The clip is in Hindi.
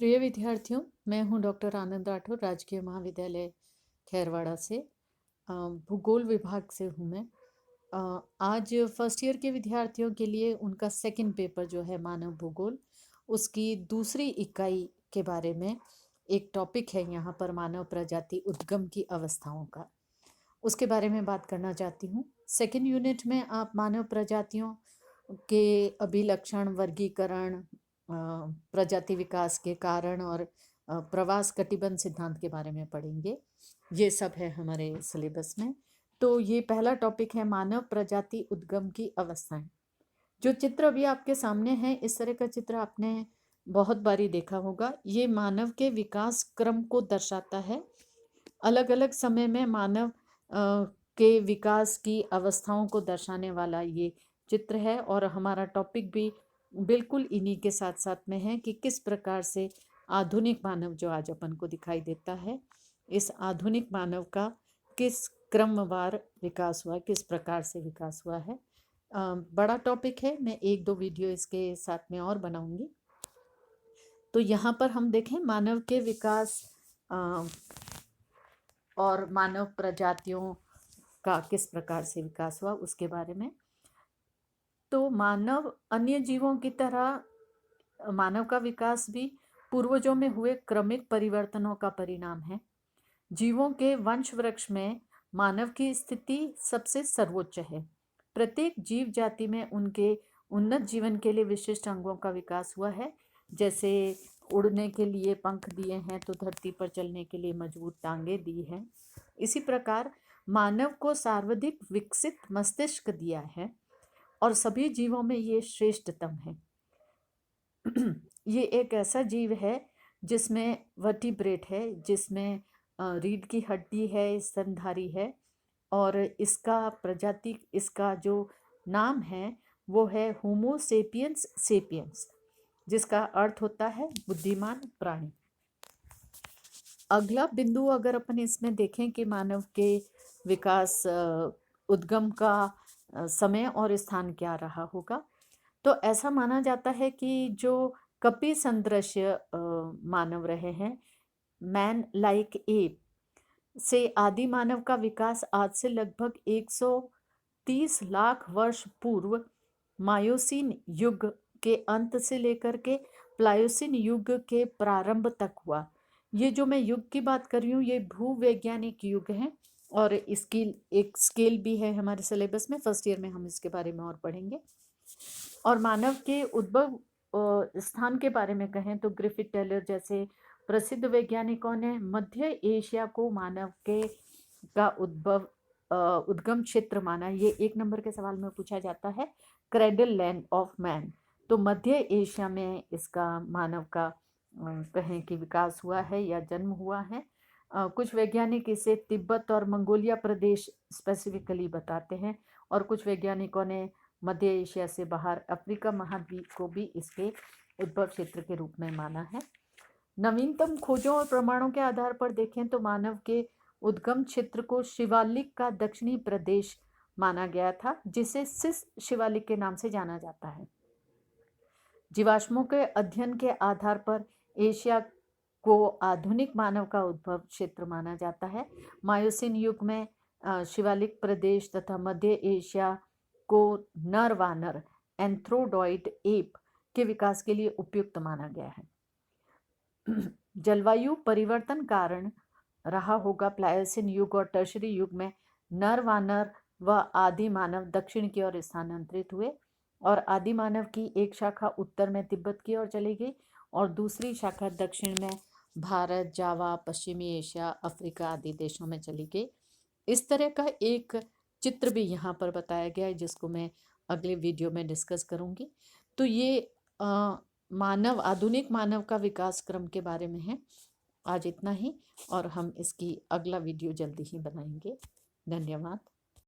प्रिय विद्यार्थियों, मैं हूं डॉक्टर आनंद राठौर, राजकीय महाविद्यालय खैरवाड़ा से। भूगोल विभाग से हूं मैं। आज फर्स्ट ईयर के विद्यार्थियों के लिए उनका सेकंड पेपर जो है मानव भूगोल, उसकी दूसरी इकाई के बारे में एक टॉपिक है यहाँ पर, मानव प्रजाति उद्गम की अवस्थाओं का। उसके बारे में बात करना चाहती हूँ। सेकंड यूनिट में आप मानव प्रजातियों के अभिलक्षण, वर्गीकरण, प्रजाति विकास के कारण और प्रवास कटिबंध सिद्धांत के बारे में पढ़ेंगे। ये सब है हमारे सिलेबस में। तो ये पहला टॉपिक है मानव प्रजाति उद्गम की अवस्थाएं। जो चित्र अभी आपके सामने है, इस तरह का चित्र आपने बहुत बारी देखा होगा। ये मानव के विकास क्रम को दर्शाता है। अलग अलग समय में मानव के विकास की अवस्थाओं को दर्शाने वाला ये चित्र है। और हमारा टॉपिक भी बिल्कुल इन्हीं के साथ साथ में है कि किस प्रकार से आधुनिक मानव जो आज अपन को दिखाई देता है, इस आधुनिक मानव का किस क्रमवार विकास हुआ, किस प्रकार से विकास हुआ है। बड़ा टॉपिक है, मैं एक दो वीडियो इसके साथ में और बनाऊंगी। तो यहाँ पर हम देखें मानव के विकास और मानव प्रजातियों का किस प्रकार से विकास हुआ उसके बारे में। तो मानव अन्य जीवों की तरह मानव का विकास भी पूर्वजों में हुए क्रमिक परिवर्तनों का परिणाम है। जीवों के वंश वृक्ष में मानव की स्थिति सबसे सर्वोच्च है। प्रत्येक जीव जाति में उनके उन्नत जीवन के लिए विशिष्ट अंगों का विकास हुआ है। जैसे उड़ने के लिए पंख दिए हैं, तो धरती पर चलने के लिए मजबूत टांगे दी हैं। इसी प्रकार मानव को सर्वाधिक विकसित मस्तिष्क दिया है और सभी जीवों में ये श्रेष्ठतम है। ये एक ऐसा जीव है जिसमें वर्टिब्रेट है, जिसमें रीढ़ की हड्डी है, स्तनधारी है, और इसका प्रजाति, इसका जो नाम है वो है होमो सेपियंस सेपियंस, जिसका अर्थ होता है बुद्धिमान प्राणी। अगला बिंदु अगर अपन इसमें देखें कि मानव के विकास उद्गम का समय और स्थान क्या रहा होगा, तो ऐसा माना जाता है कि जो कपि सदृश्य मानव रहे हैं, मैन लाइक एप, से आदि मानव का विकास आज से लगभग 130 लाख वर्ष पूर्व मायोसीन युग के अंत से लेकर के प्लायोसीन युग के प्रारंभ तक हुआ। ये जो मैं युग की बात कर रही हूँ, ये भूवैज्ञानिक युग है और इसकी एक स्केल भी है हमारे सिलेबस में। फर्स्ट ईयर में हम इसके बारे में और पढ़ेंगे। और मानव के उद्भव स्थान के बारे में कहें तो ग्रिफिथ टेलर जैसे प्रसिद्ध वैज्ञानिकों ने मध्य एशिया को मानव के का उद्गम क्षेत्र माना। ये 1 नंबर के सवाल में पूछा जाता है, क्रेडल लैंड ऑफ मैन। तो मध्य एशिया में इसका मानव का कहें कि विकास हुआ है या जन्म हुआ है। कुछ वैज्ञानिक इसे तिब्बत और मंगोलिया प्रदेश स्पेसिफिकली बताते हैं, और कुछ वैज्ञानिकों ने मध्य एशिया से बाहर अफ्रीका महाद्वीप को भी इसके उद्भव क्षेत्र के रूप में माना है। नवीनतम खोजों और प्रमाणों के आधार पर देखें तो मानव के उद्गम क्षेत्र को शिवालिक का दक्षिणी प्रदेश माना गया था, जिसे सिस शिवालिक के नाम से जाना जाता है। जीवाश्मों के अध्ययन के आधार पर एशिया को आधुनिक मानव का उद्भव क्षेत्र माना जाता है। मायोसीन युग में शिवालिक प्रदेश तथा मध्य एशिया को नर वानर एंथ्रोडॉइड एप के विकास के लिए उपयुक्त माना गया है। जलवायु परिवर्तन कारण रहा होगा प्लायोसीन युग और टर्शरी युग में नर वानर व आदि मानव दक्षिण की ओर स्थानांतरित हुए, और आदि मानव की एक शाखा उत्तर में तिब्बत की ओर चली गई और दूसरी शाखा दक्षिण में भारत, जावा, पश्चिमी एशिया, अफ्रीका आदि देशों में चली गई। इस तरह का एक चित्र भी यहाँ पर बताया गया है, जिसको मैं अगले वीडियो में डिस्कस करूँगी। तो ये मानव, आधुनिक मानव का विकास क्रम के बारे में है। आज इतना ही, और हम इसकी अगला वीडियो जल्दी ही बनाएंगे। धन्यवाद।